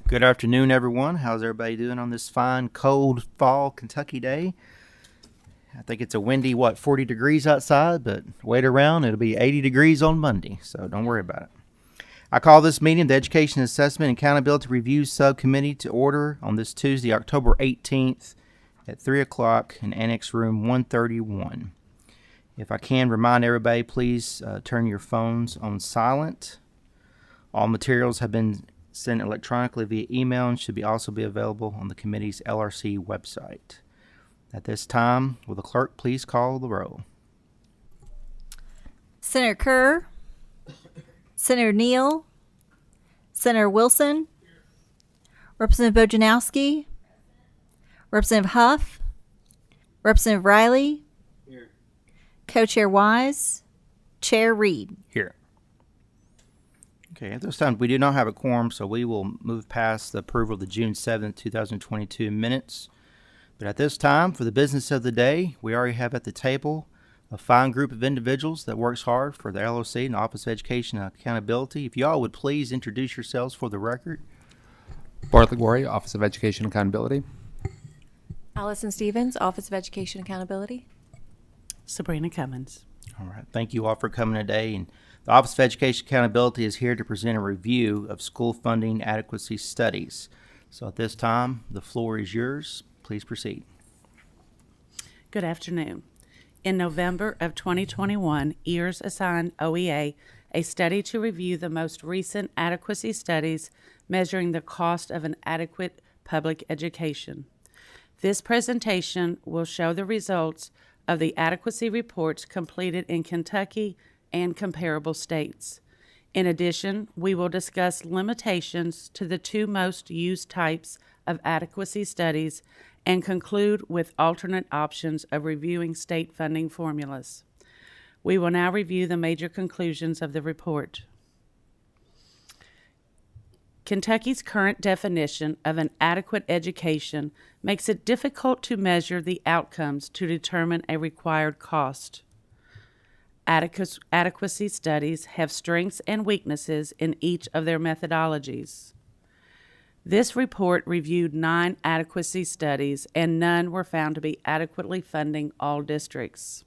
Good afternoon, everyone. How's everybody doing on this fine, cold fall Kentucky day? I think it's a windy, 40 degrees outside, but wait around. It'll be 80 degrees on Monday, so don't worry about it. I call this meeting the Education Assessment and Accountability Review Subcommittee to order on this Tuesday, October 18th at 3 o'clock in Annex Room 131. If I can remind everybody, please turn your phones on silent. All materials have been sent electronically via email and should also be available on the committee's LRC website. At this time, will the clerk please call the roll? Senator Kerr, Senator Neal, Senator Wilson, Representative Bojanowski, Representative Huff, Representative Riley, Here. Co-Chair Wise, Chair Reed. Here. Okay, at this time, we do not have a quorum, so we will move past the approval of the June 7th, 2022 minutes. But at this time, for the business of the day, we already have at the table a fine group of individuals that works hard for the LOC and Office of Education and Accountability. If y'all would please introduce yourselves for the record. Bartlett Gorey, Office of Education Accountability. Allison Stevens, Office of Education Accountability. Sabrina Cummins. All right, thank you all for coming today. And the Office of Education Accountability is here to present a review of school funding adequacy studies. So at this time, the floor is yours. Please proceed. Good afternoon. In November of 2021, EARS assigned OEA a study to review the most recent adequacy studies measuring the cost of an adequate public education. This presentation will show the results of the adequacy reports completed in Kentucky and comparable states. In addition, we will discuss limitations to the two most used types of adequacy studies and conclude with alternate options of reviewing state funding formulas. We will now review the major conclusions of the report. Kentucky's current definition of an adequate education makes it difficult to measure the outcomes to determine a required cost. Adequacy studies have strengths and weaknesses in each of their methodologies. This report reviewed 9 adequacy studies, and none were found to be adequately funding all districts.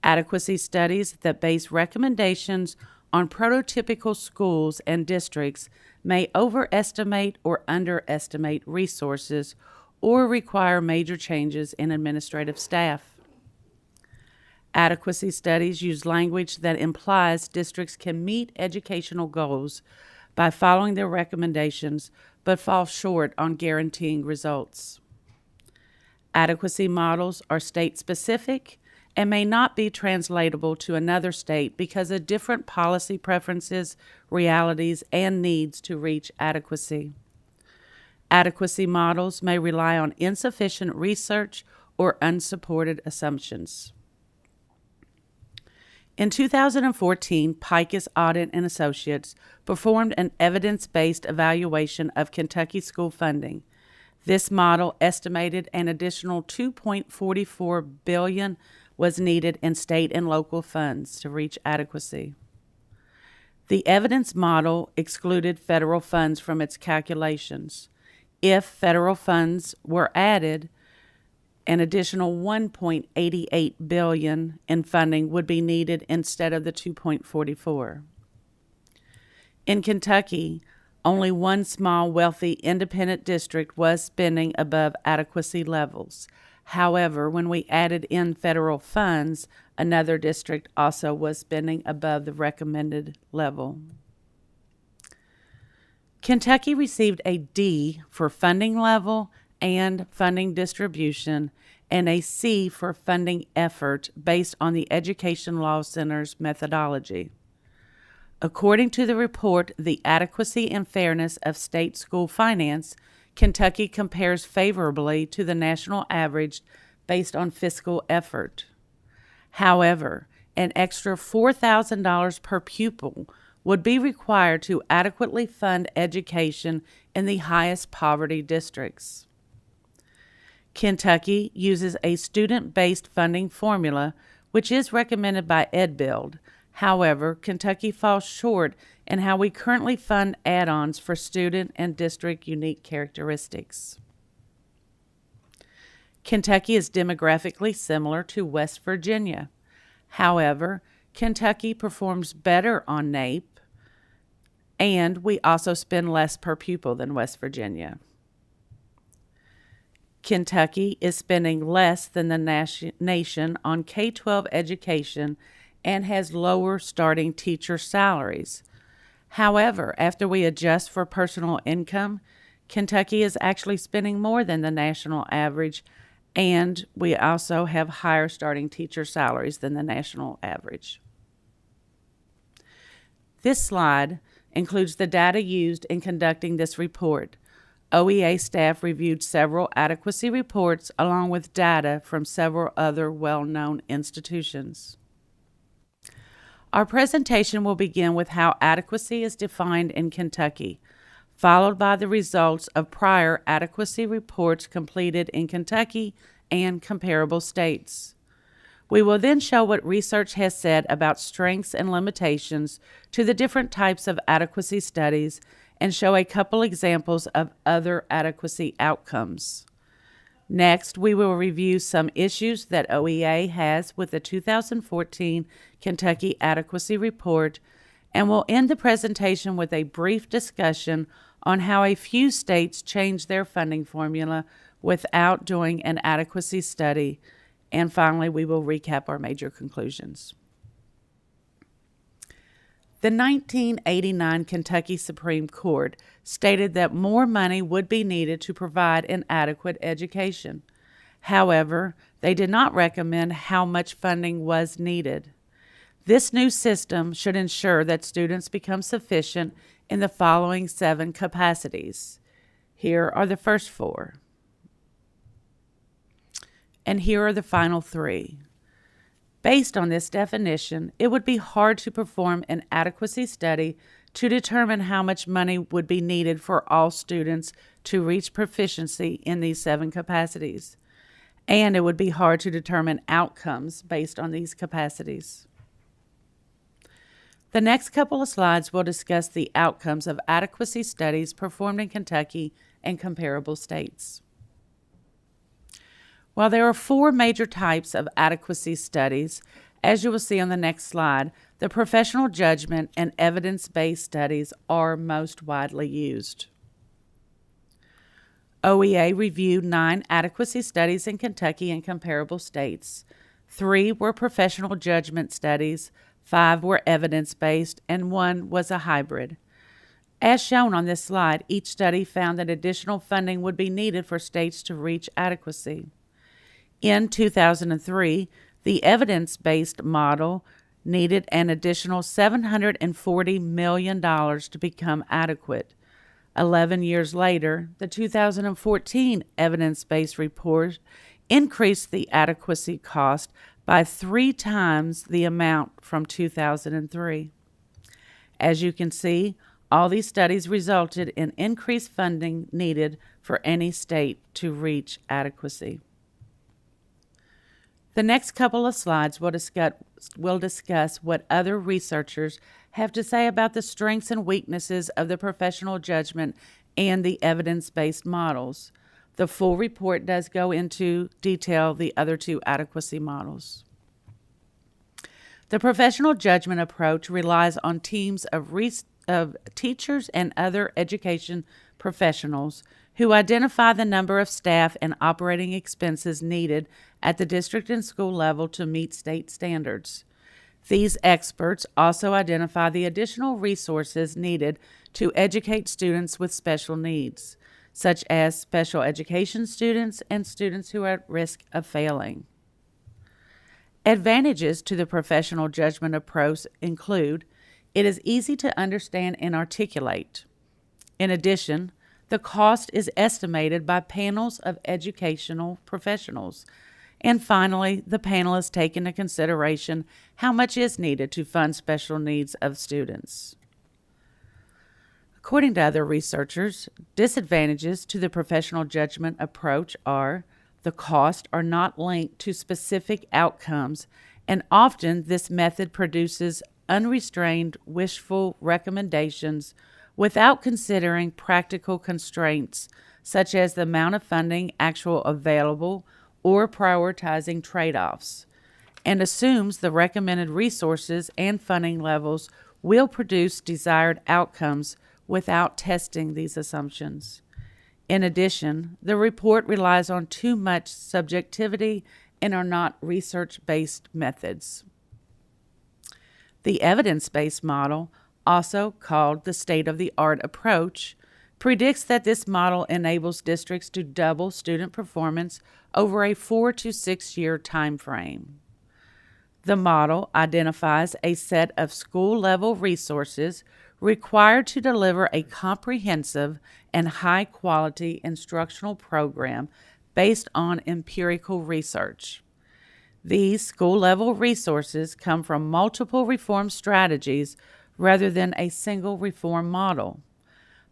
Adequacy studies that base recommendations on prototypical schools and districts may overestimate or underestimate resources or require major changes in administrative staff. Adequacy studies use language that implies districts can meet educational goals by following their recommendations, but fall short on guaranteeing results. Adequacy models are state-specific and may not be translatable to another state because of different policy preferences, realities, and needs to reach adequacy. Adequacy models may rely on insufficient research or unsupported assumptions. In 2014, Pikus Audit and Associates performed an evidence-based evaluation of Kentucky school funding. This model estimated an additional $2.44 billion was needed in state and local funds to reach adequacy. The evidence model excluded federal funds from its calculations. If federal funds were added, an additional $1.88 billion in funding would be needed instead of the $2.44. In Kentucky, only one small, wealthy, independent district was spending above adequacy levels. However, when we added in federal funds, another district also was spending above the recommended level. Kentucky received a D for funding level and funding distribution, and a C for funding effort based on the Education Law Center's methodology. According to the report, The Adequacy and Fairness of State School Finance, Kentucky compares favorably to the national average based on fiscal effort. However, an extra $4,000 per pupil would be required to adequately fund education in the highest poverty districts. Kentucky uses a student-based funding formula, which is recommended by EdBuild. However, Kentucky falls short in how we currently fund add-ons for student and district unique characteristics. Kentucky is demographically similar to West Virginia. However, Kentucky performs better on NAEP, and we also spend less per pupil than West Virginia. Kentucky is spending less than the nation on K-12 education and has lower starting teacher salaries. However, after we adjust for personal income, Kentucky is actually spending more than the national average, and we also have higher starting teacher salaries than the national average. This slide includes the data used in conducting this report. OEA staff reviewed several adequacy reports along with data from several other well-known institutions. Our presentation will begin with how adequacy is defined in Kentucky, followed by the results of prior adequacy reports completed in Kentucky and comparable states. We will then show what research has said about strengths and limitations to the different types of adequacy studies and show a couple examples of other adequacy outcomes. Next, we will review some issues that OEA has with the 2014 Kentucky Adequacy Report, and we'll end the presentation with a brief discussion on how a few states changed their funding formula without doing an adequacy study. And finally, we will recap our major conclusions. The 1989 Kentucky Supreme Court stated that more money would be needed to provide an adequate education. However, they did not recommend how much funding was needed. This new system should ensure that students become sufficient in the following 7 capacities. Here are the first 4. And here are the final 3. Based on this definition, it would be hard to perform an adequacy study to determine how much money would be needed for all students to reach proficiency in these 7 capacities. And it would be hard to determine outcomes based on these capacities. The next couple of slides will discuss the outcomes of adequacy studies performed in Kentucky and comparable states. While there are 4 major types of adequacy studies, as you will see on the next slide, the professional judgment and evidence-based studies are most widely used. OEA reviewed 9 adequacy studies in Kentucky and comparable states. 3 were professional judgment studies, 5 were evidence-based, and 1 was a hybrid. As shown on this slide, each study found that additional funding would be needed for states to reach adequacy. In 2003, the evidence-based model needed an additional $740 million to become adequate. 11 years later, the 2014 evidence-based report increased the adequacy cost by 3 times the amount from 2003. As you can see, all these studies resulted in increased funding needed for any state to reach adequacy. The next couple of slides will discuss what other researchers have to say about the strengths and weaknesses of the professional judgment and the evidence-based models. The full report does go into detail the other 2 adequacy models. The professional judgment approach relies on teams of teachers and other education professionals who identify the number of staff and operating expenses needed at the district and school level to meet state standards. These experts also identify the additional resources needed to educate students with special needs, such as special education students and students who are at risk of failing. Advantages to the professional judgment approach include it is easy to understand and articulate. In addition, the cost is estimated by panels of educational professionals. And finally, the panelists take into consideration how much is needed to fund special needs of students. According to other researchers, disadvantages to the professional judgment approach are the costs are not linked to specific outcomes, and often this method produces unrestrained, wishful recommendations without considering practical constraints such as the amount of funding actual available or prioritizing trade-offs, and assumes the recommended resources and funding levels will produce desired outcomes without testing these assumptions. In addition, the report relies on too much subjectivity and are not research-based methods. The evidence-based model, also called the state-of-the-art approach, predicts that this model enables districts to double student performance over a 4 to 6 year time frame. The model identifies a set of school-level resources required to deliver a comprehensive and high-quality instructional program based on empirical research. These school-level resources come from multiple reform strategies rather than a single reform model.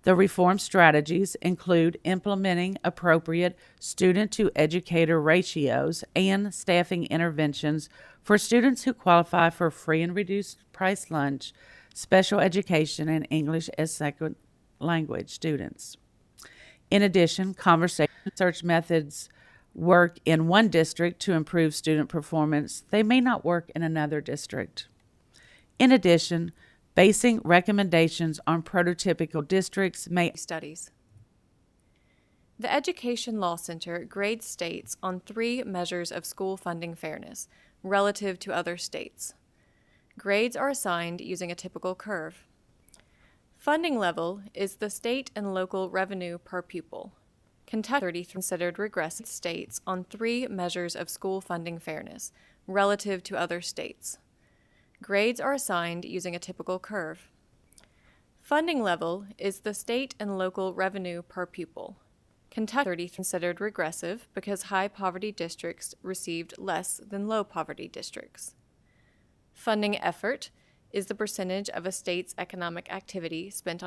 The reform strategies include implementing appropriate student-to-educator ratios and staffing interventions for students who qualify for free and reduced price lunch, special education, and English as second language students. In addition, conversation search methods work in one district to improve student performance. They may not work in another district. In addition, basing recommendations on prototypical districts may Studies. The Education Law Center grades states on 3 measures of school funding fairness relative to other states. Grades are assigned using a typical curve. Funding level is the state and local revenue per pupil. Kentucky considered regressive states on 3 measures of school funding fairness relative to other states. Grades are assigned using a typical curve. Funding level is the state and local revenue per pupil. Kentucky considered regressive because high poverty districts received less than low poverty districts. Funding effort is the percentage of a state's economic activity spent on